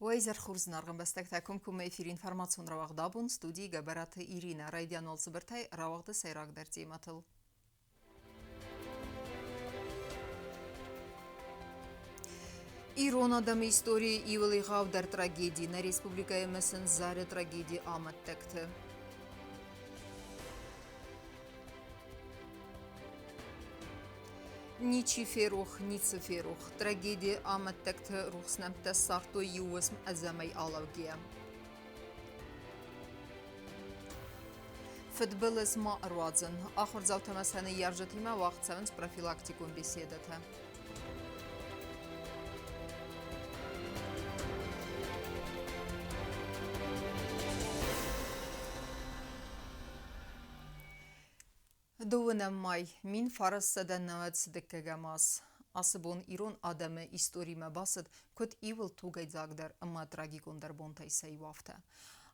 وایزر خورزنارغم بستک تکم کم افیر انفرماسیون رواق دابون ستودی گبرات ایرینا رایدیان والسبرتای رواق ده سیراق در تیماتل. ایران آدم ایستوری ایولی غاو در تراجدی نه ریسپوبلیکای مسن زار تراجدی آمد تکته. نیچی فروخ نیچ فروخ تراجدی آمد تکته روز نمت ساختو یوسم ازمی آلوگیم. فوتبال اسم روزن آخر زاوت مسحن یارجتی ما وقت سوند پروفیلاکتیکون بیسیدته. دوونم مای من فارس سدن نواد صدق جماس عصبون ایران آدم استوری مباسط کد ایول توگای زاغدر اما تراجیکون در بونتای سیوافته.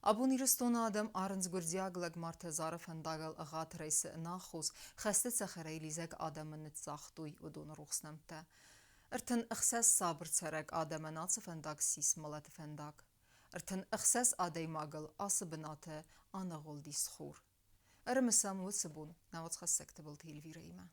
ابون ایرستون آدم آرنز گرزیاگ لگ مارت زارف انداغل اغات رئیس ناخوز خسته سخره لیزگ آدم نتزاختوی و دون روخس نمته. ارتن اخساس صابر سرگ آدم ناصف انداغ سیس ملت فنداغ. ارتن اخساس آدای ماغل آسبناته آنا غلدی سخور. ارمسام وسبون نوات خسكت بالتيلفي ريما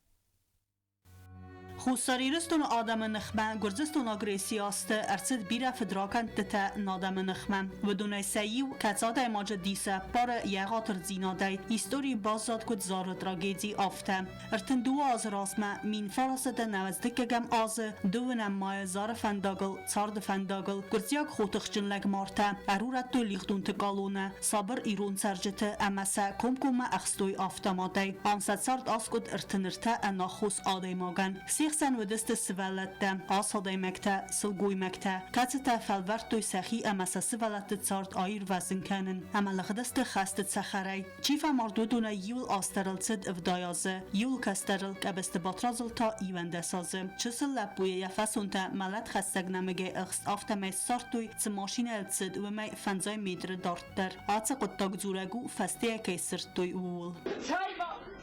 خوستاریرستون آدم نخمه گرزستون آگری سیاست ارسد بیره فدراکن تتا نادم نخمه و دونه سیو کتزاد ماجد دیسه بار یغاتر زیناده ایستوری بازداد کد زار تراجیدی آفته ارتن دو آز راسمه مین فراسد نوزدک گم آز دو مای زار فنداگل سارد فنداگل گرزیاگ خوتخ جنلگ مارته ارورت دو لیختون تقالونه صابر ایرون سرجته امسه کم اخستوی آفته ماده آنست سارد آسکد ارتنرته اناخوس آده ماگن سن و دست سوالت دم آساده مکته سلگوی مکته کاتتا فلورتوی سخی امسا سوالت سارت آیر وزن کنن امالخ دست خست سخری چیفا مردودونه یول آسترل صد افدایازه یول کسترل کبست باترازل تا ایونده سازه چسل لبوی یفسون تا ملت خستگ نمگه اخست آفته می سارتوی ماشین الصد و می فنزای میدر دارت در آتsa قطاق زورگو فسته که سرتوی اول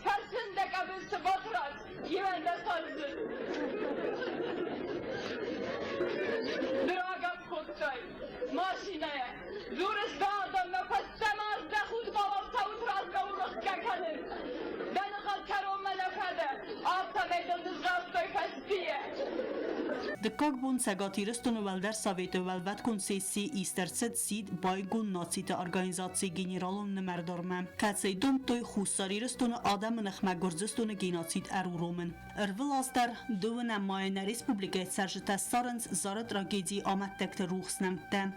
Farkında kabulse batraz, güvende sazdır. Dragam kotsay, maşinaya, zurista adamla pastamaz da khud babam tavut razga urak kakanır. Ben kalkarım menefede, altta meydandız rastoy fastiye. دکاک بون سگاتیرستون ولدر ساویت ولوت کنسیسی ایسترسد سید بایگون ناتسیت ارگانیزاسی گینیرالون نمردارمم کتسی دوم توی خوستاریرستون آدم نخمه گرزستون گیناتسید ارورومن ارول آستر دو نماین ریسپوبلیکای سرجت سارنز زارد راگیدی آمد تکت روخس نمته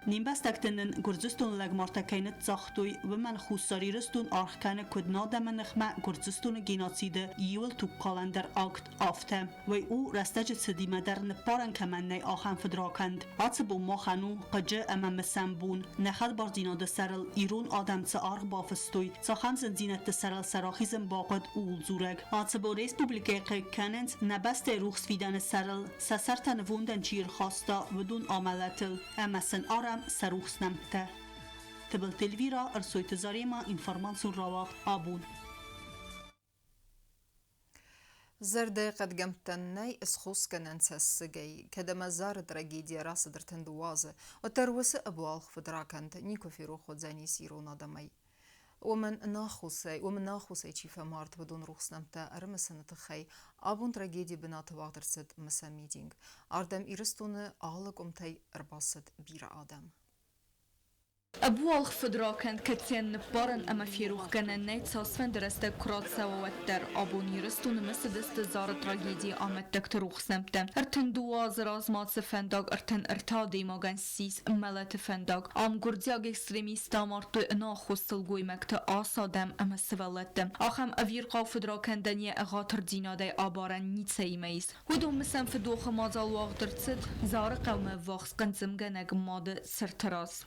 نیمبستکتنن گرزستون لگمارتکینت زاختوی و من خوستاریرستون آرخکن کد نادم نخمه گرزستون گیناتسیده یول تو کالندر آکت آفته و او رستج سدیمه در نپارن کمنی آخن فدراکند آتس بو ماخنو قجه امام سنبون نخل بار زیناد سرل ایرون آدم تس آرخ بافستوی ساخن زنزینت سرل سراخیزم باقد اول زورگ آتس بو ریسپوبلیکای قیکنند نبست روخس فیدن سرل سسرتن ووندن چیر خواستا ودون آملتل امسن آرم سروخس نمته تبل تلویرا ارسوی تزاری ما انفرمانسون رواق آبون زرده قد جمتن ناي اسخوص كنن سسجي كده مزار تراجيديا راس درتن دوازه وتروس ابوال فدراكنت نيكو في روخ زاني سيرونا دمي ومن ناخوسي چيفا مارت بدون روخس نمتا ارمسن تخي ابون تراجيدي بنات واغدر سد مسا ميتينج اردم ايرستون آلق امتاي ارباسد بير آدم أبوال فدراكن كتين بارن أما فيروخ كان نيت ساسفن درست كرات سواتر أبوني رستون مسدست زار تراجيدي آمد دكتروخ سمتم ارتن دواز رازمات سفنداغ ارتن ارتادي ماغن سيس ملت فنداغ آم گردزیاگ اکستریمیستا مارتو انا خوستل گوی مکت آسادم اما سوالتم آخم اویر قاو فدراکن دنیا اغاتر دیناده آبارن نیتسای میز هدوم مسم فدوخ مازال واغدرتسد زار قوم واخس قنزم گنگ ماد سرتراز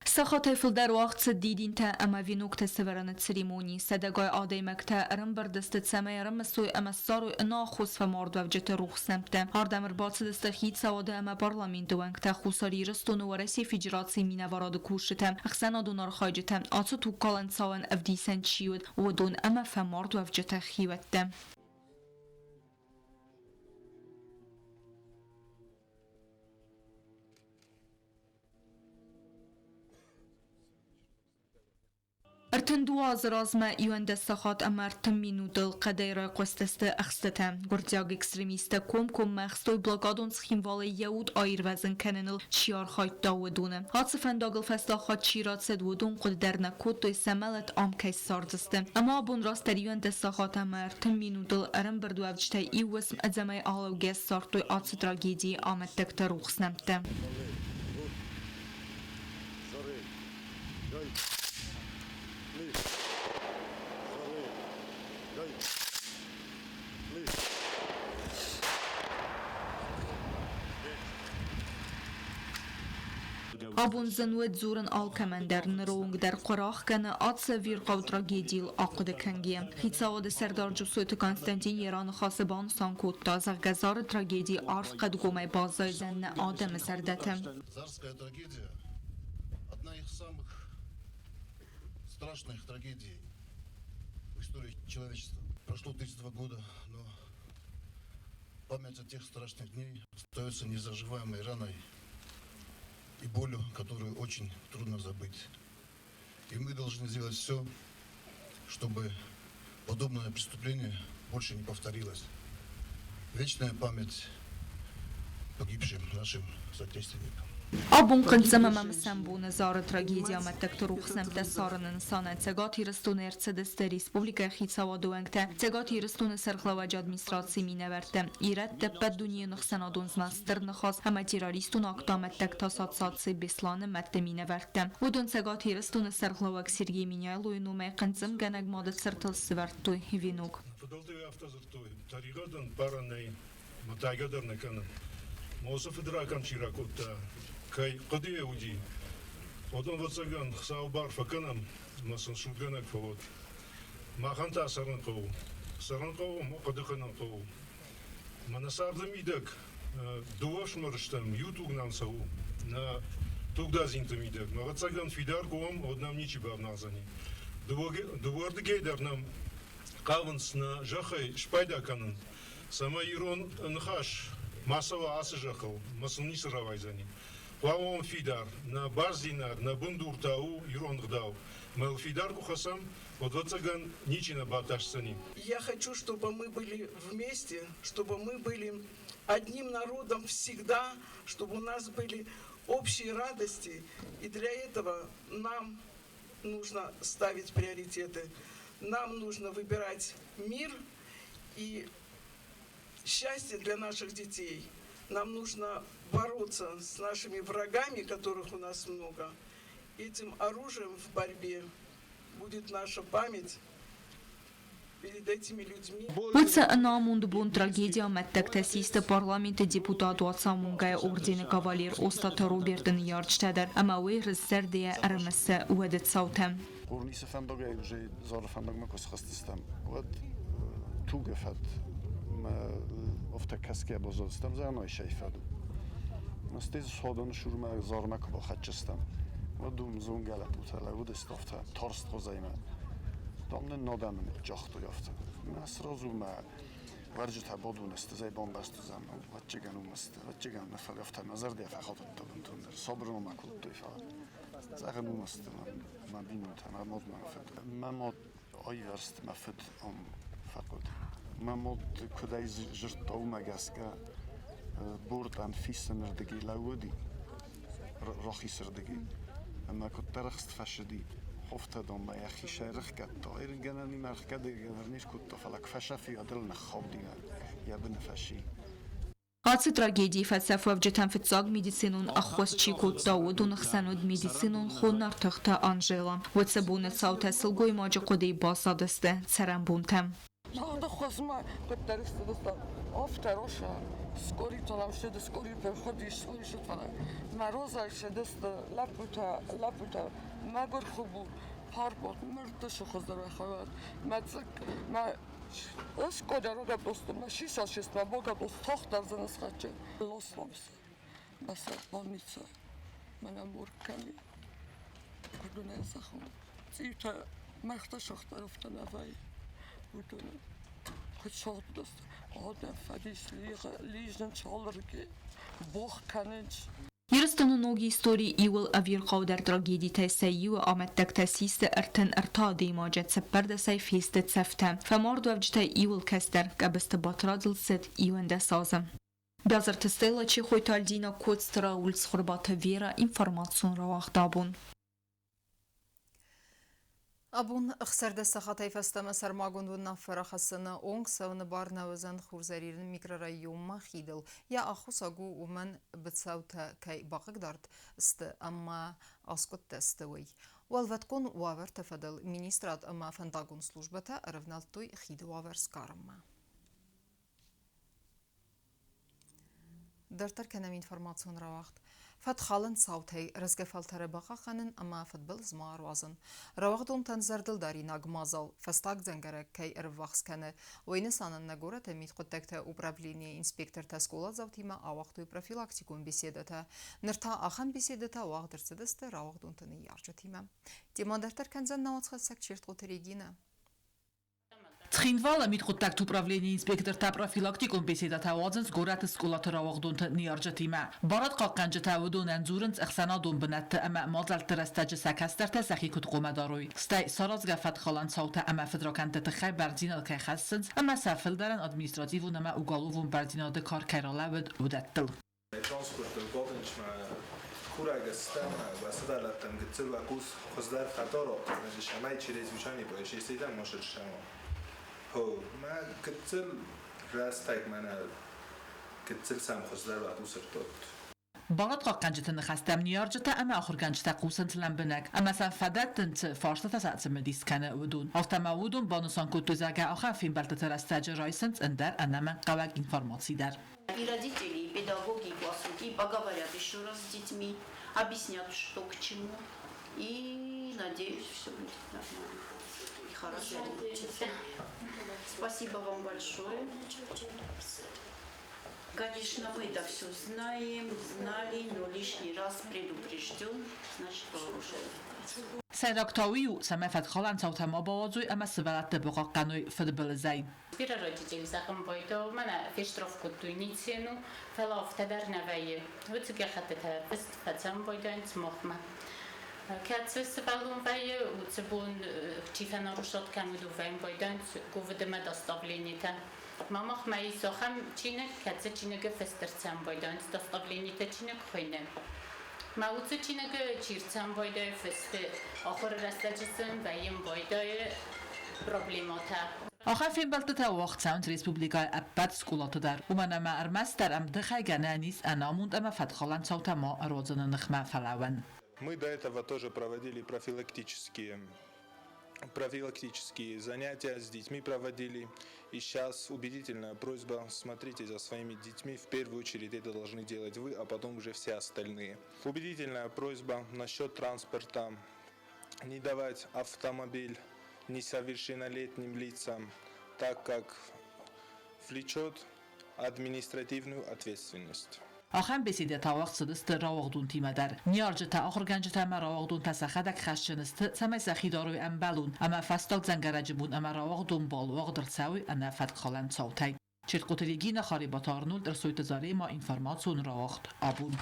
سخت فلدر وقت دیدین تا اما وی نکته سوران سریمونی صدقای آدی مکته ارم بردست سمه ارم سوی اما سارو انا خوص و مرد و وجت روح سمته هردم ارباط دست خید سواده اما پارلمین دوانکته خوصاری رستون و رسی فجراتی مینه وراد کوشتم اخسنا دونار خایجتم آتو تو کالن ساون افدیسن چیود و دون اما فمرد و وجت خیوتم ارتن دواز رازمه یون دستخات امرتم مینودل قدیر قستست اخستم گردیاگ اکستریمیست کم مخستوی بلاگادون سخیمواله یود آیر وزن کننل چیار خواهد داودونه هات فنداگل فستاخات چیرات سدودون قد در نکود دوی سملت آم کیس ساردسته اما بون راست در یون دستخات امرتم مینودل ارم بردو افجته ای وسم ادزمه آلو گیس سارد دوی آت تراگیدی آمد دکتر روخ نمته آبون زنوت زورن آل کمندر نرونگ در قراخ کنه آتس ویر قو تراگیدیل آقود کنگیم خیتصاواد سردار جسوت کنستانتین یران خاصبان سانکوت تازه گزار تراگیدی عرف قد گومه بازای زن آدم سردتم Царская трагедия – одна из самых страшных трагедий в истории человечества. Прошло 32 года, но память о тех страшных дней остается незаживаемой раной и болью, которую очень трудно забыть. И мы должны сделать все, чтобы подобное преступление больше не повторилось. Вечная память погибшим нашим соотечественникам. آبون قنزم ممسن بون زار تراگیدیا متک روخ سمت سارن انسان تگاتی رستون ارتسدست ریسپوبلیکا خیتساوا دوانگتا تگاتی رستون سرخلواج ادمیستراسی می نورتم ایرد دبت دنیا نخسنا دونز مستر نخواست همه تیراریستون اکتا متک تا سات سی بسلان مت می نورتم و دون تگاتی رستون سرخلواج سرگی می نیالوی نومه قنزم گنگ مادت سرتل سورت توی هیوینوگ موصف دراكم شيراكوتا كاي قضية ودي ودون وصلنا خساو بار فكنم مثلا شو جنك فوت ما خنتا سرنقو ما قد خنقو ما نصار دميدك دوش مرشتم يوتيوب نانسو نا توك دازين تميدك ما وصلنا في دار قوم ودنام نيجي باب نازني دوورد جيدر نام قاونس نا جخي شبايدا كانن سما يرون نخاش массово асыжакыл, масылни сыравайзани. Плавом фидар, на баздинар, на бундуртау, иронгдау. Мэл фидар кухасам, вот вацаган ничина баташсани. Я хочу, чтобы мы были вместе, чтобы мы были одним народом всегда, чтобы у нас были общие радости. И для этого нам нужно ставить приоритеты. Нам нужно выбирать мир и счастье для наших детей. Нам нужно бороться с нашими врагами, которых у нас много. Этим оружием в борьбе будет наша память перед этими людьми. Уца анамунд бун трагедия меттек тесист парламент депутат ватсамунгай орден кавалер остат Робертен Ярчтадер амауи рсердия армса уедет саутем. Корниса фандагай уже зар фандаг макос хастистам. Вот тугефат افته کسی که بازدستم زنای شیفدو. مستیز صادن شروع من زارما که با خدشستم. و دوم زون گله بوده بود استافته ترست خوزایمه. دامن نادم جاختو یافته. مصر زوم ورجتها بودونست زي بومباست زمان واتجان ومست واتجان نفر افتح مزار دي فخاطر تبنتون صبر وما كنت يفعل زاغن ومست ما بينوت ما مود ما فت ما مود ايورست ما فت فقط ما مود كداي جرت او ما جاسكا بورتان فيسن ردقي لاودي روحي سردقي اما كنت رخصت فشدي خفته دم با یخی شرخ کرد تا این گنانی مرخ کرد گنرنیش کود فلک فشافی ادل نخواب دیگر یا بنفشی Ацы трагедии фальсафов жетан фитзаг медицинун ахвас чикут Давудун хсanud медицинун хунар тахта Анжела. Ватсабуна цаута сылгой маджа кодей басадысты царамбунтам. Надо хосма кутаристы доста. Офтароша скорый талам шеды скорый перходишь скорый шутвана. Мороза шедысты лапута магор хубу парбот мертвый хоздар хават. Мацак ма Ось кодярода просто машиса шества бога просто тохтар за нас хочет. Лосломс. Баса больница. Мана мурками. Кудуна захом. Цифта махта шахтаровта навай. Кудуна. Хоть шахт дост. Одна фадис лижен чалрки. Бог канеч. Yiristanu nogi истории Ивел авирқау در трагедии تسيي وآمدتك تسيست ارتن ارتادي ماجد سبرد سي فيست تسفتم فمارد وفجتا Ивел كستر قبست باترادل ست Ивенده سازم بازر تستيلا چي خوي تالدينا كودسترا ولس خربات فيرا информацион رواخ دابون Абун خسرده سخطای فستم سرماگوند و نفر خسنا اونگ سون بار نوزن خورزارین میکرورایوم ما خیدل یا آخو ساگو و من بتساوت کی باقی دارد است اما اسکت تستوی والوت کن واور تفضل مینیسترات اما فنداگون سلوجبتا رفنالتوی خید واور سکارم در ترکنم اینفورماسیون را وقت فتخالن صوتي رزقفلتر بقاخنن اما فتبل زمار وازن روغدون تنزردل داري ناغمازل فستاق زنگره كي ارواخس كنه وينسانن نگوره تميت قدكتا управление инспектор таскула завтима авахтуй профилактикум беседата нырта ахан беседата вагдырцыдысты равагдун тыны яржатима демадартар канзан наоцхасак чертгутерегина Ცხინვალა მითხუთakt управление инспекторთა профилактикум беседата ვაძენს გორათ სკოლათა რავაღდუნთ ნიარჯათიმა ბარად ყაყანჯთა ვდუნან ზურენს ახსანადუნ ბნათ ამა მოდალტრასტაჯ საკასტერთა სახიკუთ ყომადაროი სტაი სარაზგა ფათხალან საუთა ამა ფედროკანტეთ ხაი ბარძინალ ქახასცენს ამა საფილდარან ადმინისტრატივუნ ამა უგალუვუნ ბარძინალდე ქარკერალავდ უდატტილ ترانسپورت بودنشما خورای سیستم و صدالتم گذر و کوس خزدار خطر رو نشامای چیزی وچانی باشه سیدم ماشل شما هو ما گذر راستای منو گذر سام خزدار و دوست دارد بارد قاقنجتن خستم نیارجتا اما آخر گنجتا قوسنت لنبنک اما سنفدتنت فارستا ساعتم مدیس کنه ودون آفتما ودون بانوسان کتوزاگه آخر فیلم بلتتر استاج رایسنت اندر انما قوک информации дар. И родители, и педагоги, и классруки поговорят еще раз с детьми, объяснят, что к чему. И надеюсь, все будет нормально. И хорошо будет. Спасибо вам большое. Конечно, мы это все знаем, знали, но лишний раз предупрежден, значит, вооружен. Сайрактауиу самефат холан саутама бавазуй ама свалат богакануй футболзай. Пира родители захамбойто, мана фештровку туйницину, фелов тадарнавае. Вуцуге хатета фест фацамбойдайн смохма. Кацвес фалун вае, уцебун чифана рушот камуду вайн бойдайн, гувдема доставленита. Мамах мои сохам чинек, каце чинеге фестерцам бойдайн, доставленита чинек хойнем. Мауцу чинеге чирцам бойдай фесте, ахор растачисын ваим бойдай проблемата. آخر فیلم بلدتا وقت ساوند ریسپوبلیکای ابد سکولاتو در اومنه ما ارمس در امدخای گنانیس اناموند اما فتخالان صوتا ما روزن نخمه فلاون. Мы до этого тоже проводили профилактические занятия с детьми проводили. И сейчас убедительная просьба, смотрите за своими детьми, в первую очередь это должны делать вы, а потом уже все остальные. Убедительная просьба насчет транспорта, не давать автомобиль несовершеннолетним лицам, так как влечет административную ответственность. آخر بسیده تا وقت سدست راوغدون تیمه در نیارجه تا آخر گنج تا اما راوغدون تسخدک خشنست سمه سخی داروی ام بلون اما فستاک زنگرج بون اما راوغدون بال وغدر ساوی انا فتق خالن صوتی Četkoteligina Haribatarnul drsojte zarema информацию равахт абун.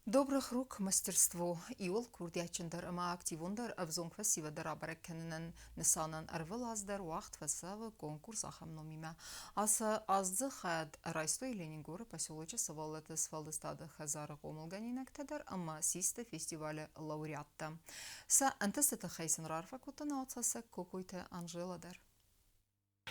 Добрых рук мастерство иол курдячендер ама активундер авзон фасива дарабареккенен нисанан арвелаздер вахт фасава конкурс ахамномима аса азды хад райстой Ленингора поселоче саваллаты сфалдыстады хазары гомылганинек тедер ама систе фестивале лауреатта са антестета хайсен рарфа кутана отсаса кокойте Анжеладер.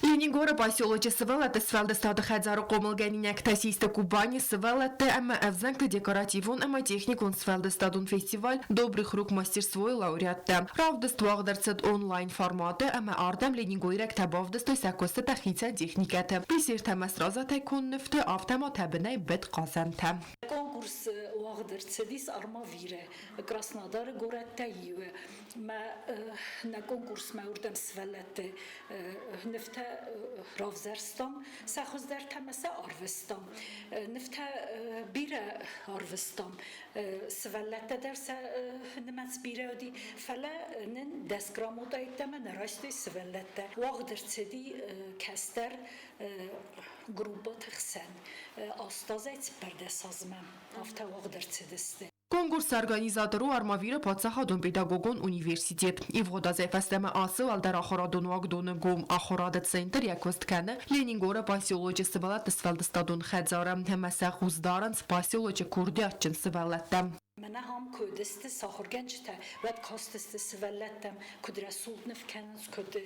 Ленингора поселоче Савалаты сфалдыстады хадзары комылганинек тасисты Кубани Савалаты ама авзанкты декоративун ама техникун сфалдыстадун фестиваль добрых рук мастерство и лауреатта. Равдыствагдырцыд онлайн форматы ама ардам Ленингойрек табавдыстой сакосты тахица техникаты. Бисирта масразатай конныфты автома табынай бит казанта. Конкурс уагдырцыдис армавире Краснодары город Таиве. На конкурс мы урдам сфалаты нефта ravzerstam, szachozdertem sze arvestam, nefte bire arvestam, svellette derse nemets bire odi fele nen desgramoda ittemen rasti svellette. Wagdertsedi kester gruba txsen. Astazet perdesazmem. Afta wagdertsediste. Конкурс организатору армавира подсахадун педагогон университет. И в года зефестема асыл алдар ахорадун вагдуны гум ахорадет центр якостканы Ленингора поселоче сывалат сфалдыстадун хадзара хемесе хуздаран поселоче курдячын сывалаттам. Мене هم کودست ساخرگنجته و کاستست سوالتم کد رسول نفکنز کد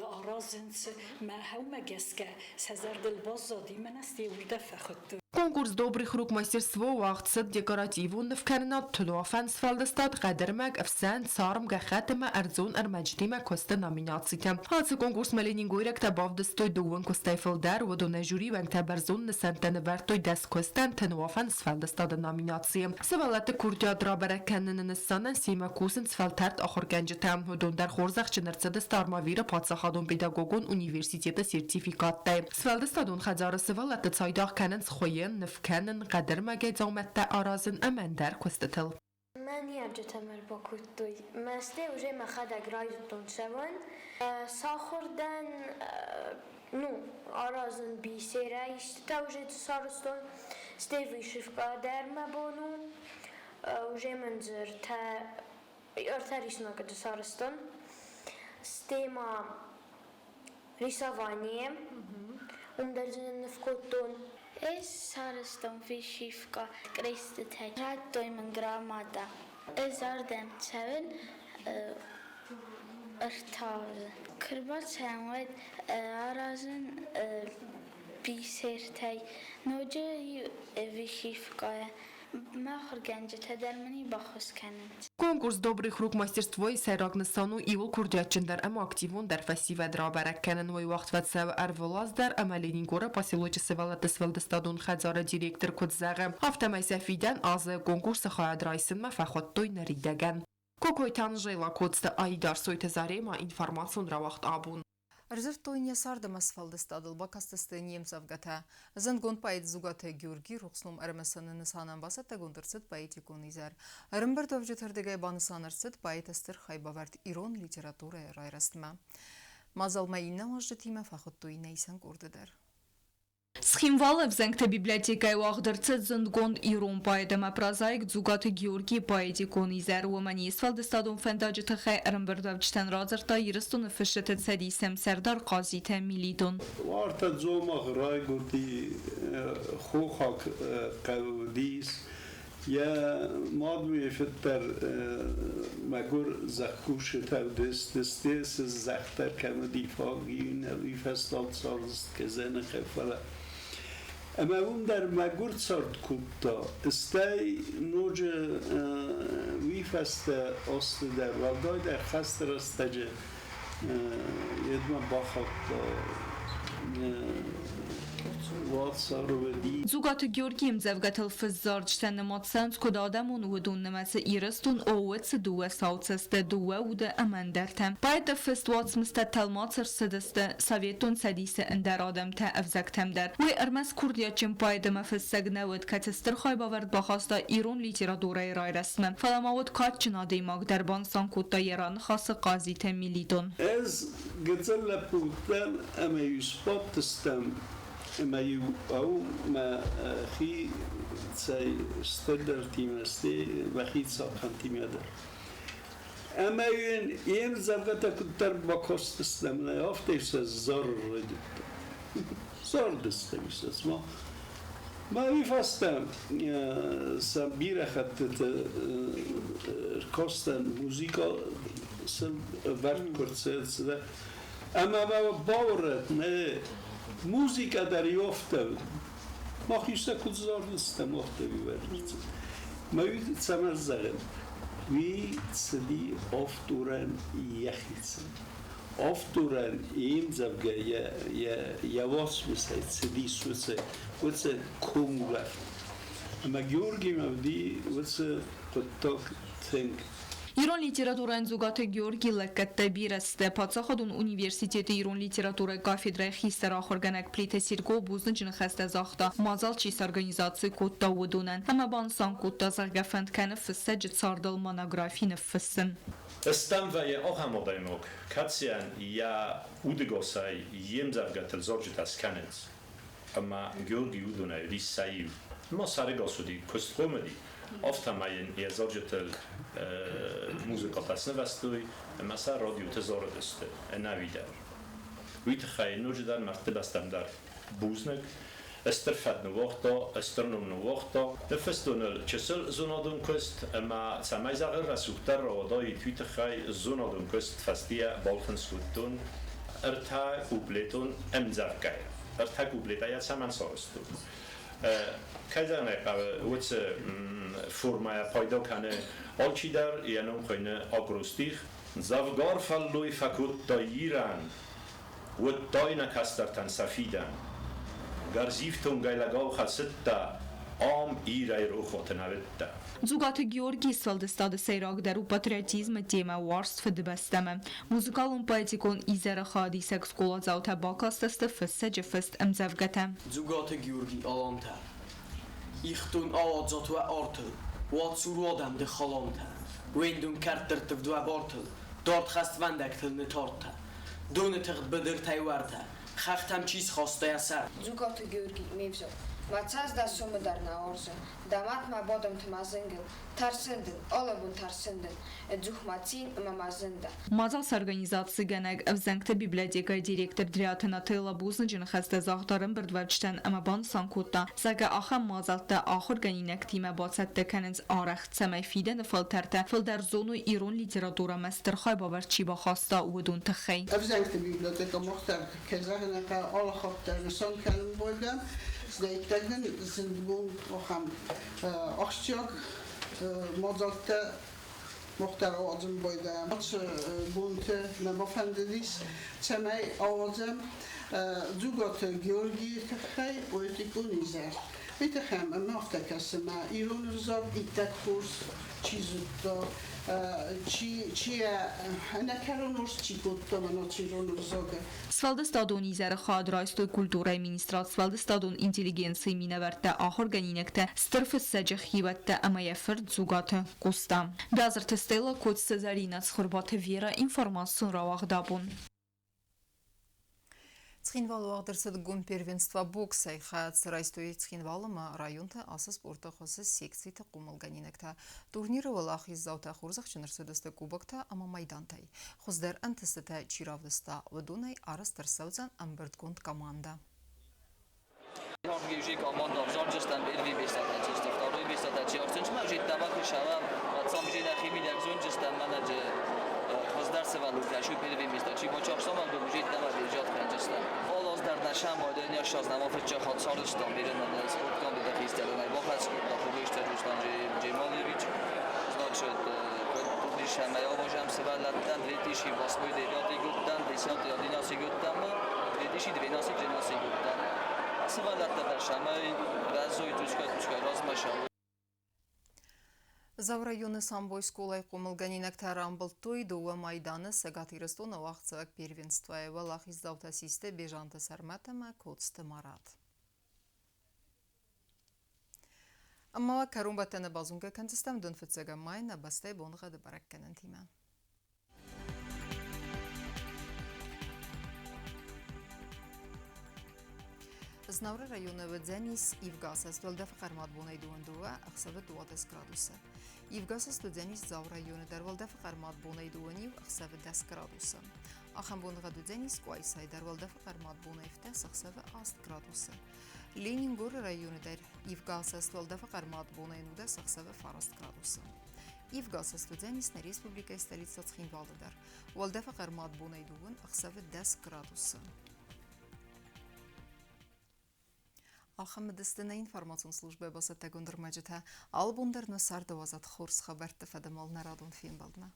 آرازنس ما هم گسکه سزر دل بازادی من است یورده فخود. Конкурс добрых рук мастерство вахтсыд декоративун нефкарнат тулуафан сфалдыстад қадырмак афсан сарм гахатыма арзун армадждима коста номинациям. Хацы конкурс Ленингойрек табавдыстой дуын костайфылдар водуна жюри ванг табарзун несантаны вартой дас костан тынуафан сфалдыстады номинациям. Савалаты курдяд рабаракканын несанан сима кусын сфалтарт ахорганжитам. Водундар хорзах чынырцыды стармавира падсахадун педагогун университета сертификаттай. Сфалдыстадун хадзары савалаты цайдах канын схои نفكان قدر ما جاء زومت أرازن أمان دار كستتل. من يرجع تمر بكوتوي ما استي وجي ما خد أجرايزتون شوان ساخردن نو أرازن بيسيرا يشتا وجي تصارستون استي ويشوف قدر ما بونون وجي منزر تا أرتاريسنا كده صارستون استي ما ريسافانيه ومدرجن نفكوتون Es sarastam vishivka kristitei raddoiman gramada. Es ardem cevin artavı. Kırbat senvet arazın bisertei. Noca vishivkaya. Махр генджи тедермани бахус кенет. Конкурс добрых рук мастерство и сайрагнысану ивол курдячындар ама активун дар фестиваль рабаракканын вой вақт ватсав арволаздар ама Ленингора поселоче севалаты свалдыстадун хадзара директор кудзагы автомай сафиден азы конкурса хаяд райсын ма фахоттой наридаган. Кокойтан жайла кодсты айдар сойты зарема информацион равахт абун. Рзертойня сардам асфалдыстадыл бакастысты немцавгата. Зангон пайд зугаты Георгий рухснум армасаны нысанан басатта гондырцыт пайд иконизар. Арымбір төвжетірдігі банысанырцыт пайд астыр хайбавард ирон литература райрастма. Мазалмайына можжетима фахоттойна исан кордыдар. Схимвалы в Зенкте библиотекой уахдырцыт зынгон ирон пайдама прозаик зугаты Георгий пайди конизар уамани исфалдыстадун фендажыты хай арымбірдавчтан разырта ирыстуны фышытын садисем сердар казите милидун. Варта зомах райгурти хохак кавдис я мадвی فتر مگر زخوش تودست دستیس زختر کم دیفاقی نوی فستاد سالست که زن خفره اما اون در مگر سارد کتا استی نوج وی فست است در وادای در خست رستجه یدم باخت Զուգաթը Գյորգիմ ձևգաթել ֆզարջտեն նմացանց կոդադամուն ուդուն նմացը իրստուն օուեցը դուը սաուցստը դուը ուդը ամանդերտեմ պայտը ֆստուած մստը թալմացր սդստը սովետուն սադիսը ընդարադեմ թե ավզակտեմդեր ու արմաս քուրդիաչին պայտը մֆսսագնավդ կացստր խայբավարդ բախաստա իրուն լիտերատուրայի ռայրասմը ֆալամավդ կաչնադի մագդարբան սանկուտա երան խասը qazի թե միլիտոն Ez gëzëlla putten ama yuspot testem ما او ما خي تسي ستدر تيمستي وخي صاحن تيمدر اما ين زغتا كتر باكوست استمنا يافتيس زر زر دستميس اسمه ما يفستم سبيره خطت كوستن موزيكا سل ورد كورتسل اما باورت نه موزیکا دریافته ما خیشتا کدزار نیستم وقتی بیورد ما وید سمر زغم وی تسلی آفتورن یخیتسن آفتورن این زبگه یواس بسه تسلی سوسه وچه کموگر اما گیورگی مبدی وچه قطاق تنگ Իրոն լիտերատուրային զուգաթը Գյորգի լեկկտեբիր ստե Պացախոդուն ունիվերսիտետի իրոն լիտերատուրայի կաֆեդրայի խիստեր ախորգանակ պլիտեսիրկո բուզն ջնխստե զախտա մազալ չիս օրգանիզացիի կոտտա ուդունեն համաբան սան կոտտա զարգաֆանդ կանը ֆսը ջցարդալ մանագրաֆինը ֆսն Ստամվայը ողամոդայնոք Կացիան я ուդգոսայ յեմզավգատել զորջտաս կանեց Ama Gheorghe Udune risaiu. Ma sare gosudi kostromedi. Ofta majen je zorgetel muzyka tasne vastui, ma sa radio tezorodeste. Na vidar. Uit khay nujdan martaba standard. Buznek. Esterfad no wochta, esternom no wochta. De festonel chesel zonadun kost, ma sa maizager rasuktar rodai uit khay zonadun kost fastia balfensutun. Erta kupleton emzarkay. Erta kupleta ja saman sostu. Kajdanek wat forma payda kane alchidar yanom khayne agrostig zavgar falloy fakut tayran wat tayna kastartan safidan garzifton gaylagav khasetta am iray rokhotnavetta Զուգաթը Գյորգի Սվալդստադը սեյրագդարու պատրիոտիզմը տեմա վարստ ֆդբստամը մուզիկալուն պայտիկոն իզերը խադիսակ սկոլածաութա բակաստստը ֆսը ջֆստ ըմձավգատը Զուգաթը Գյորգի ալանթա իխտուն աղածատվա արդլ վացուրու ադամ դե խալանթա վենդուն կարտրտվդվա բարտլ դարդ խաստվանդակթլ նթարդա դոնը թղդ բդր թայվարդա խախտամ չիս խաստայասար Զուգաթը Գյորգի մևզո Մացած դասումը դառնա օրզը, դամատ մաբոդում թմազնգել, թարսնդն, ոլոբուն թարսնդն, ձուխմացին մամազնդը։ Մազալս օրգանիզացիի գանակ ավզանքտը բիբլիոտեկայի դիրեկտոր Դրիաթանաթելա բուզն ջնխստը զաղտարն բրդվարչտան ամաբան սանկուտա, սակա ախամ մազալտը ախորգանինակ թիմը բացատը կանենց արախ ծամայ ֆիդը նֆալտարտը, ֆլդար զոնու իրոն լիտերատուրա մաստր խայբավար չիբա խաստա ուդուն թխեյ։ Ավզանքտը բիբլիոտեկա մոխտար քեզահնակա ալախոտտարն սոնքալն բոյդամ Zdejtegnen sind wohl auch am Ostjog Mozart'ta muhtar ağacım boyda bunte ne bafandis çemay ağacım Zugot Gheorghe Takhay poetikun izer Bitachem am aftakasma İron Rızab ittak kurs çizutta Սվալդստադոն իզերը խադրայստոյ կուլտուրայի մինիստրատ Սվալդստադոն ինտելիգենցի մինավարտը ախորգանինեկտը ստրվս սաջխ հիվատը ամայέφր ձուգաթը կուստա։ Դազրթը ստելը կոց Սեզարինաց խորբաթը վիրա ինформացիոն ռավաղդաբուն։ Цхинвалу агдырсыд гун первенства бокса ихац райстои цхинвалыма районта асы спорта хосы секции тaqumulganинекта турниры валах иззаута хурзах чынырсыдысты кубокта ама майдантай хоздер антысыта чиравдыста вдунай арастыр саузан амбертконд команда Darse valutașul pe revista, ci mă să mă gândit de la viața acesta. Olos dar nașa mă de nia șaz n-am făcut ceva țară stă în bine în sport când de chestia de la Bohaț, da poveste Ruslan Jemanović. Значит, подишам я можем се валат там 2008 9 год там 10 11 год там بشید وی ناسی جناسی بودن سوالات درشم رازوی توشکای رازماشم Զավրայոնը Սամբոյ սկոլայ կոմլգանինակ թարամբլտոյ դուը մայդանը սգատիրստոնը վաղցվակ պիրվինստվայ վալախիս զավտասիստե բեժանտը սարմատը մակոց տմարատ։ Amma karumbatene bazunga kantistem dön fitsega mayna bastay bonga de barakkanen tima. Znavra rayonu ve Dzenis Ivgasas velde faqarmat bunay duandua aqsava 20 gradusa. Ivgasas Dzenis Zavra rayonu der velde faqarmat bunay duaniv aqsava 10 gradusa. Axam bunga Dzenis Qoysay der velde faqarmat bunay ftas aqsava 10 gradusa. Ленингор районы дер Ивгасас валда фақармат бонайнуда сақсава фараст градуса. Ивгасас Дzenис на республика столица Цхинвалда дар валда фақармат бонайдугун ақсава 10 градуса. Ахамедистина информацион служба басат тагундер маджита албундер насар 12 хорс хабар тфадамал нарадун фин балдна.